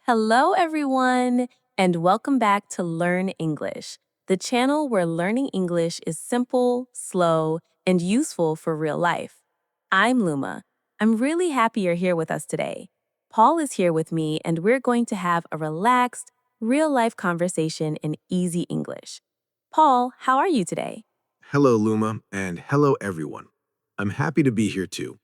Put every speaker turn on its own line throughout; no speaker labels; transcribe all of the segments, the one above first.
Hello, everyone, and welcome back to Learn English, the channel where learning English is simple, slow, and useful for real life. I'm Luma. I'm really happy you're here with us today. Paul is here with me, and we're going to have a relaxed, real life conversation in easy English. Paul, how are you today?
Hello, Luma, and hello, everyone. I'm happy to be here too.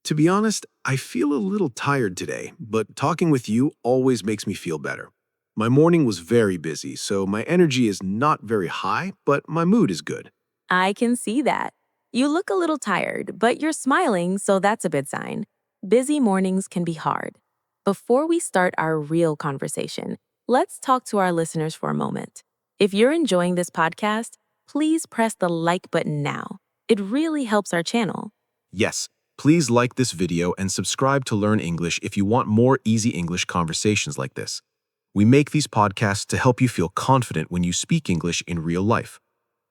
To be honest, I feel a little tired today, but talking with you always makes me feel better. My morning was very busy, so my energy is not very high, but my mood is good.
I can see that. You look a little tired, but you're smiling, so that's a good sign. Busy mornings can be hard. Before we start our real conversation, let's talk to our listeners for a moment. If you're enjoying this podcast, please press the like button now. It really helps our channel.
Yes, please like this video and subscribe to Learn English if you want more easy English conversations like this. We make these podcasts to help you feel confident when you speak English in real life.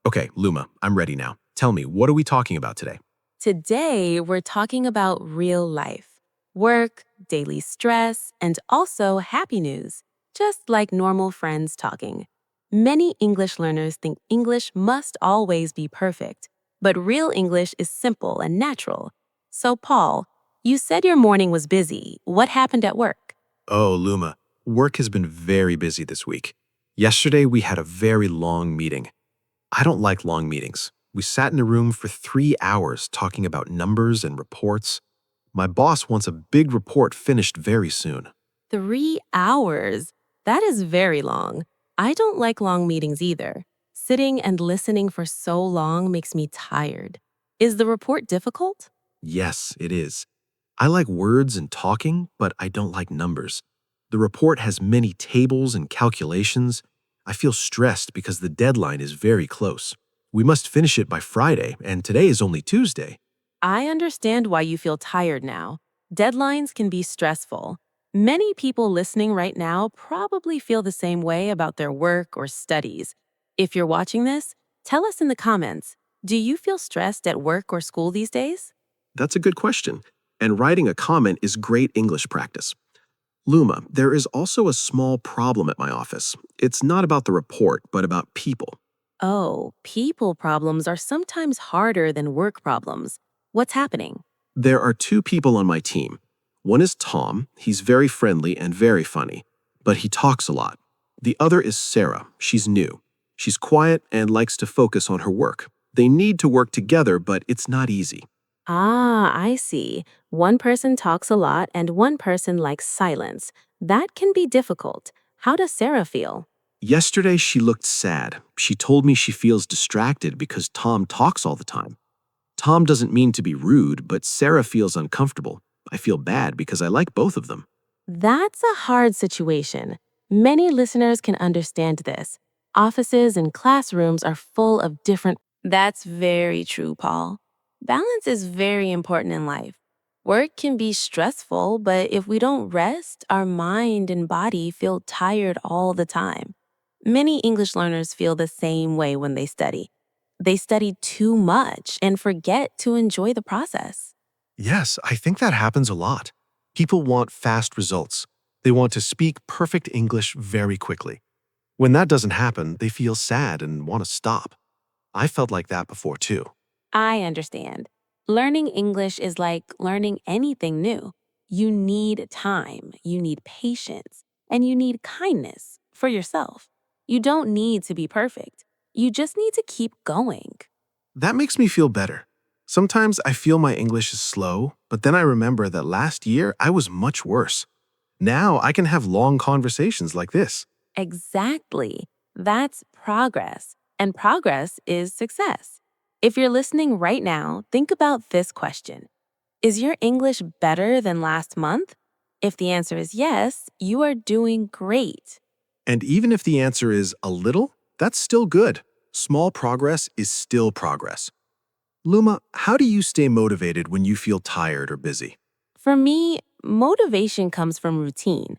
Okay, Luma, I'm ready now. Tell me, what are we talking about today?
Today, we're talking about real life, work, daily stress, and also happy news, just like normal friends talking. Many English learners think English must always be perfect, but real English is simple and natural. So, Paul, you said your morning was busy. What happened at work?
Oh, Luma, work has been very busy this week. Yesterday, we had a very long meeting. I don't like long meetings. We sat in a room for 3 hours talking about numbers and reports. My boss wants a big report finished very soon.
3 hours? That is very long. I don't like long meetings either. Sitting and listening for so long makes me tired. Is the report difficult?
Yes, it is. I like words and talking, but I don't like numbers. The report has many tables and calculations. I feel stressed because the deadline is very close. We must finish it by Friday, and today is only Tuesday.
I understand why you feel tired now. Deadlines can be stressful. Many people listening right now probably feel the same way about their work or studies. If you're watching this, tell us in the comments. Do you feel stressed at work or school these days?
That's a good question. And writing a comment is great English practice. Luma, there is also a small problem at my office. It's not about the report, but about people.
Oh, people problems are sometimes harder than work problems. What's happening?
There are two people on my team. One is Tom. He's very friendly and very funny, but he talks a lot. The other is Sarah. She's new. She's quiet and likes to focus on her work. They need to work together, but it's not easy.
Ah, I see. One person talks a lot and one person likes silence. That can be difficult. How does Sarah feel?
Yesterday, she looked sad. She told me she feels distracted because Tom talks all the time. Tom doesn't mean to be rude, but Sarah feels uncomfortable. I feel bad because I like both of them.
That's a hard situation. Many listeners can understand this. Offices and classrooms are full of different. That's very true, Paul. Balance is very important in life. Work can be stressful, but if we don't rest, our mind and body feel tired all the time. Many English learners feel the same way when they study. They study too much and forget to enjoy the process.
Yes, I think that happens a lot. People want fast results. They want to speak perfect English very quickly. When that doesn't happen, they feel sad and want to stop. I felt like that before too.
I understand. Learning English is like learning anything new. You need time, you need patience, and you need kindness for yourself. You don't need to be perfect. You just need to keep going.
That makes me feel better. Sometimes I feel my English is slow, but then I remember that last year I was much worse. Now I can have long conversations like this.
Exactly. That's progress. And progress is success. If you're listening right now, think about this question. Is your English better than last month? If the answer is yes, you are doing great.
And even if the answer is a little, that's still good. Small progress is still progress. Luma, how do you stay motivated when you feel tired or busy?
For me, motivation comes from routine.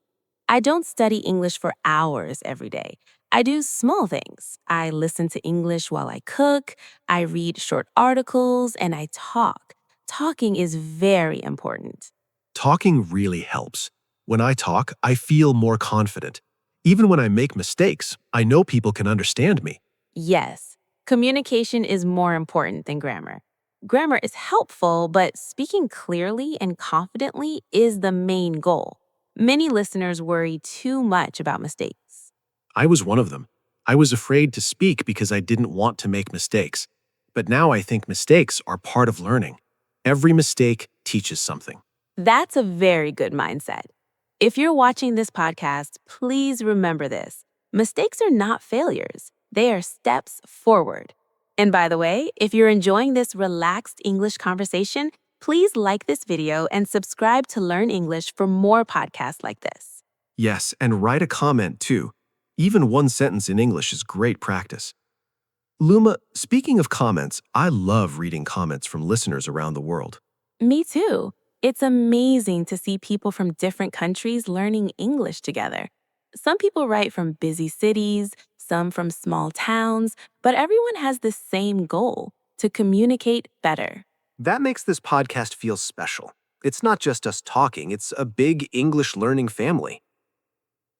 I don't study English for hours every day. I do small things. I listen to English while I cook, I read short articles, and I talk. Talking is very important.
Talking really helps.
When I talk, I feel more confident. Even when I make mistakes, I know people can understand me.
Yes, communication is more important than grammar. Grammar is helpful, but speaking clearly and confidently is the main goal. Many listeners worry too much about mistakes.
I was one of them. I was afraid to speak because I didn't want to make mistakes. But now I think mistakes are part of learning. Every mistake teaches something.
That's a very good mindset. If you're watching this podcast, please remember this. Mistakes are not failures, they are steps forward. And by the way, if you're enjoying this relaxed English conversation, please like this video and subscribe to Learn English for more podcasts like this.
Yes, and write a comment too. Even one sentence in English is great practice. Luma, speaking of comments, I love reading comments from listeners around the world.
Me too. It's amazing to see people from different countries learning English together. Some people write from busy cities, some from small towns, but everyone has the same goal to communicate better.
That makes this podcast feel special. It's not just us talking, it's a big English learning family.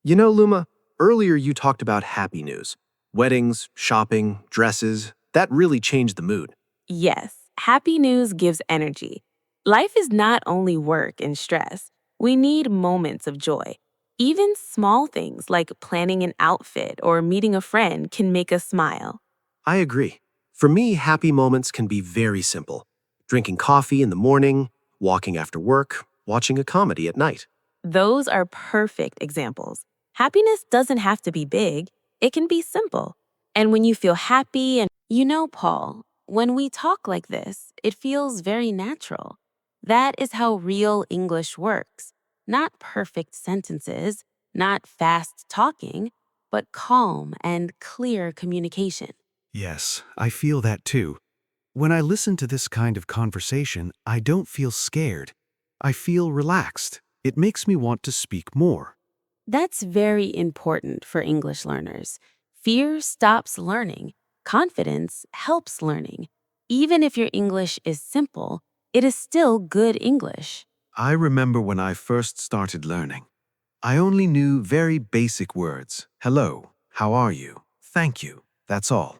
You know, Luma, earlier you talked about happy news. Weddings, shopping, dresses, that really changed the mood.
Yes, happy news gives energy. Life is not only work and stress. We need moments of joy. Even small things like planning an outfit or meeting a friend can make us smile.
I agree. For me, happy moments can be very simple. Drinking coffee in the morning, walking after work, watching a comedy at night.
Those are perfect examples. Happiness doesn't have to be big, it can be simple. And when you feel happy Paul, when we talk like this, it feels very natural. That is how real English works. Not perfect sentences, not fast talking, but calm and clear communication.
Yes, I feel that too. When I listen to this kind of conversation, I don't feel scared. I feel relaxed. It makes me want to speak more.
That's very important for English learners. Fear stops learning. Confidence helps learning. Even if your English is simple, it is still good English.
I remember when I first started learning. I only knew very basic words. Hello, how are you? Thank you. That's all.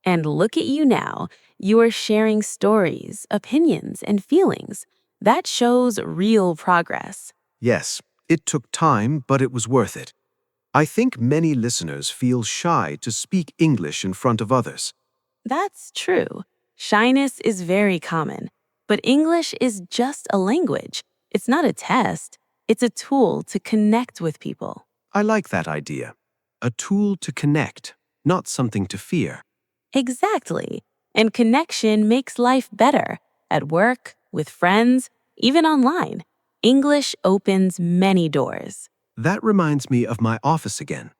And look at you now. You are sharing stories, opinions, and feelings. That shows real progress.
Yes, it took time, but it was worth it. I think many listeners feel shy to speak English in front of others.
That's true. Shyness is very common. But English is just a language. It's not a test. It's a tool to connect with people.
I like that idea. A tool to connect, not something to fear.
Exactly. And connection makes life better. At work, with friends, even online. English opens many doors.
That reminds me of my office again.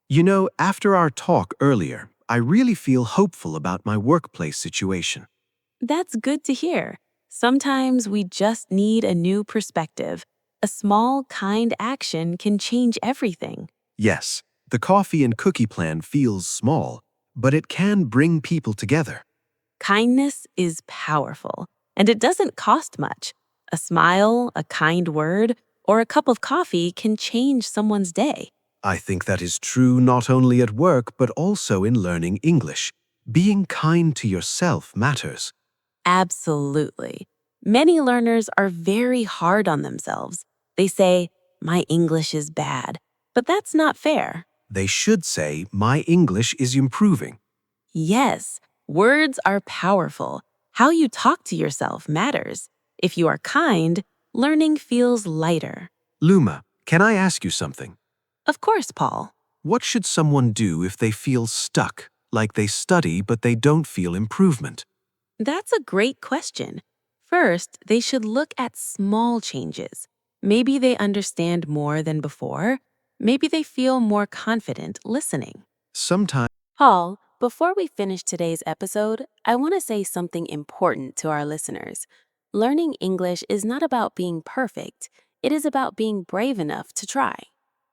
You know, after our talk earlier, I really feel hopeful about my workplace situation.
That's good to hear. Sometimes we just need a new perspective. A small, kind action can change everything.
Yes, the coffee and cookie plan feels small, but it can bring people together.
Kindness is powerful, and it doesn't cost much. A smile, a kind word, or a cup of coffee can change someone's day.
I think that is true not only at work, but also in learning English. Being kind to yourself matters.
Absolutely. Many learners are very hard on themselves. They say, "My English is bad," but that's not fair.
They should say, my English is improving.
Yes, words are powerful. How you talk to yourself matters. If you are kind, learning feels lighter.
Luma, can I ask you something?
Of course, Paul.
What should someone do if they feel stuck, like they study but they don't feel improvement?
That's a great question. First, they should look at small changes. Maybe they understand more than before. Maybe they feel more confident listening.
Sometimes
Paul, before we finish today's episode, I want to say something important to our listeners. Learning English is not about being perfect. It is about being brave enough to try.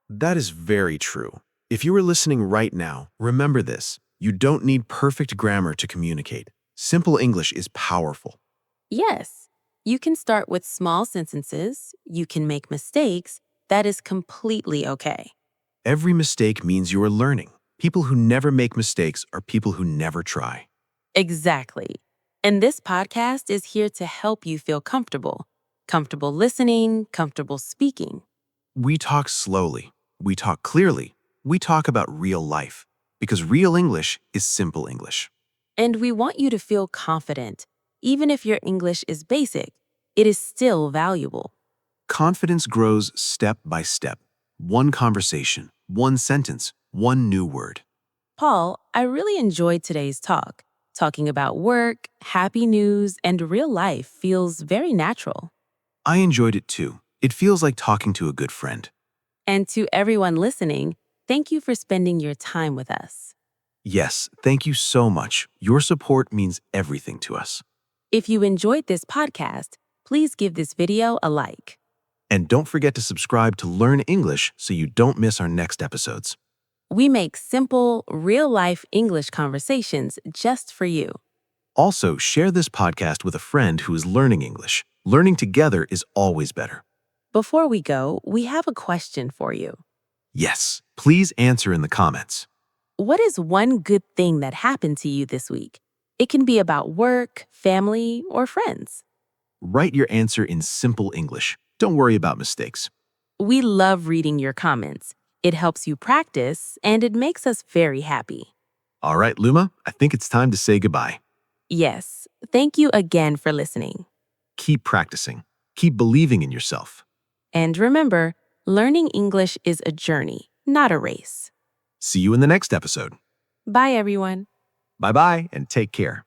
That is very true. If you are listening right now, remember this. You don't need perfect grammar to communicate. Simple English is powerful.
Yes, you can start with small sentences, you can make mistakes, That is completely okay.
Every mistake means you are learning. People who never make mistakes are people who never try.
Exactly. And this podcast is here to help you feel comfortable. Comfortable listening, comfortable speaking.
We talk slowly. We talk clearly. We talk about real life. Because real English is simple English.
And we want you to feel confident. Even if your English is basic, it is still valuable.
Confidence grows step by step. One conversation, one sentence, one new word.
Paul, I really enjoyed today's talk. Talking about work, happy news, and real life feels very natural.
I enjoyed it too. It feels like talking to a good friend.
And to everyone listening, thank you for spending your time with us.
Yes, thank you so much. Your support means everything to us.
If you enjoyed this podcast, please give this video a like.
And don't forget to subscribe to Learn English so you don't miss our next episodes.
We make simple, real-life English conversations just for you.
Also, share this podcast with a friend who is learning English. Learning together is always better.
Before we go, we have a question for you.
Yes, please answer in the comments.
What is one good thing that happened to you this week? It can be about work, family, or friends.
Write your answer in simple English. Don't worry about mistakes.
We love reading your comments. It helps you practice, and it makes us very happy.
All right, Luma, I think it's time to say goodbye.
Yes, thank you again for listening.
Keep practicing. Keep believing in yourself.
And remember, learning English is a journey, not a race.
See you in the next episode.
Bye, everyone.
Bye-bye and take care.